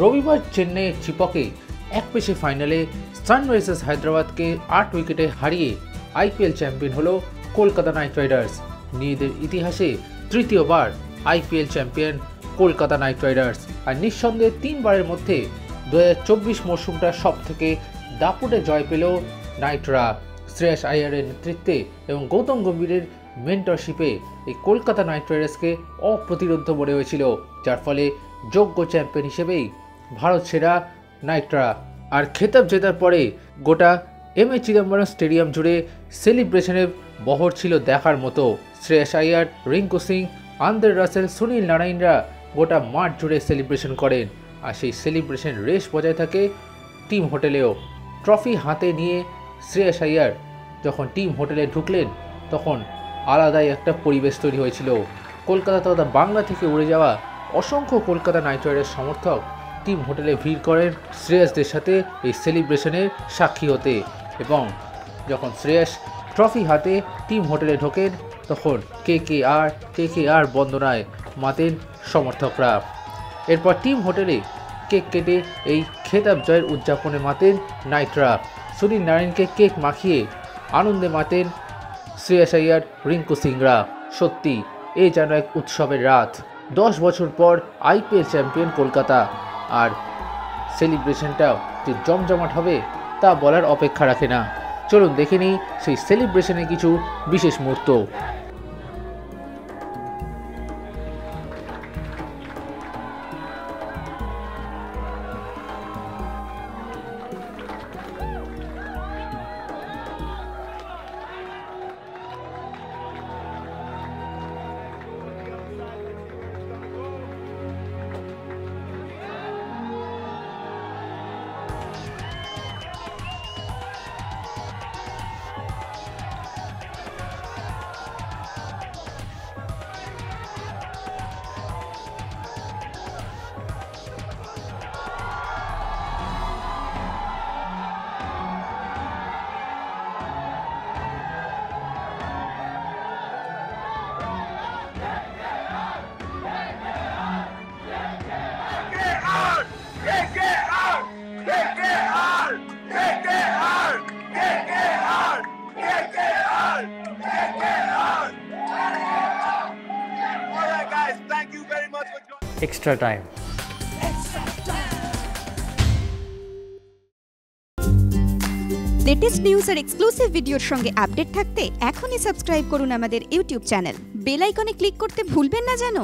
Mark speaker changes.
Speaker 1: রবিবার চেন্নাইয়ের চিপকে এক পেশে ফাইনালে সানরাইজার্স হায়দ্রাবাদকে 8 উইকেটে হারিয়ে আইপিএল চ্যাম্পিয়ন হলো কলকাতা নাইট রাইডার্স। নিজেদের ইতিহাসে তৃতীয়বার IPL champion Kolkata Knight Riders. আর নিঃসন্দেহে 3 বারের মধ্যে 2024 মরশুমটা সব থেকে দাপুটে জয় পেল নাইটরা। শ্রেয়াস আইয়ারের নেতৃত্বে এবং গৌতম গম্ভীরের মেন্টরশিপে এই কলকাতা নাইট রাইডার্সকে অপ্রতিরোধ্য মনে হয়েছিল, যার ফলে যোগ্য চ্যাম্পিয়ন হিসেবেই ভারত সেরা নাইটরা। আর খেতাব জেতার পরে গোটা এম.এ. চিদম্বরম স্টেডিয়াম জুড়ে সেলিব্রেশনের বহর ছিল দেখার মতো। শ্রেয়াস আইয়ার, রিঙ্কু সিং, আন্দ্রে রাসেল, সুনীল নারায়ণরা গোটা মাঠ জুড়ে সেলিব্রেশন করেন। আর সেই সেলিব্রেশন রেশ বজায় থাকে টিম হোটেলেও। ট্রফি হাতে নিয়ে শ্রেয়াস আইয়ার যখন টিম হোটেলে ঢুকলেন তখন আলাদাই একটা পরিবেশ তৈরি হয়েছিল। কলকাতা তথা বাংলা থেকে উড়ে যাওয়া অসংখ্য কলকাতা নাইট রাইডার্স সমর্থক টিম হোটেলে ভিড় করেন শ্রেয়াসদের সাথে এই সেলিব্রেশনের সাক্ষী হতে। এবং যখন শ্রেয়াস ট্রফি হাতে টিম হোটেলে ঢোকেন তখন কে বন্দনায় মাতেন সমর্থকরা। এরপর টিম হোটেলে কেক কেটে এই খেতাব জয়ের উদযাপনে মাতেন নাইটরা। সুনীল নারায়ণকে কেক মাখিয়ে আনন্দে মাতেন শ্রেয়াস আইয়ার, রিঙ্কু সিংরা। সত্যি এ যেন এক উৎসবের রাত। 10 বছর পর আইপিএল চ্যাম্পিয়ন কলকাতা, আর সেলিব্রেশনটাও যে জমজমাট হবে তা বলার অপেক্ষা রাখে না। চলুন দেখে নিই সেই সেলিব্রেশনের কিছু বিশেষ মুহূর্ত।
Speaker 2: Extra time.
Speaker 3: লেটেস্ট নিউজ আর এক্সক্লুসিভ ভিডিওর সঙ্গে আপডেট থাকতে এখনই সাবস্ক্রাইব করুন আমাদের ইউটিউব চ্যানেল। বেল আইকনে ক্লিক করতে ভুলবেন না যেন।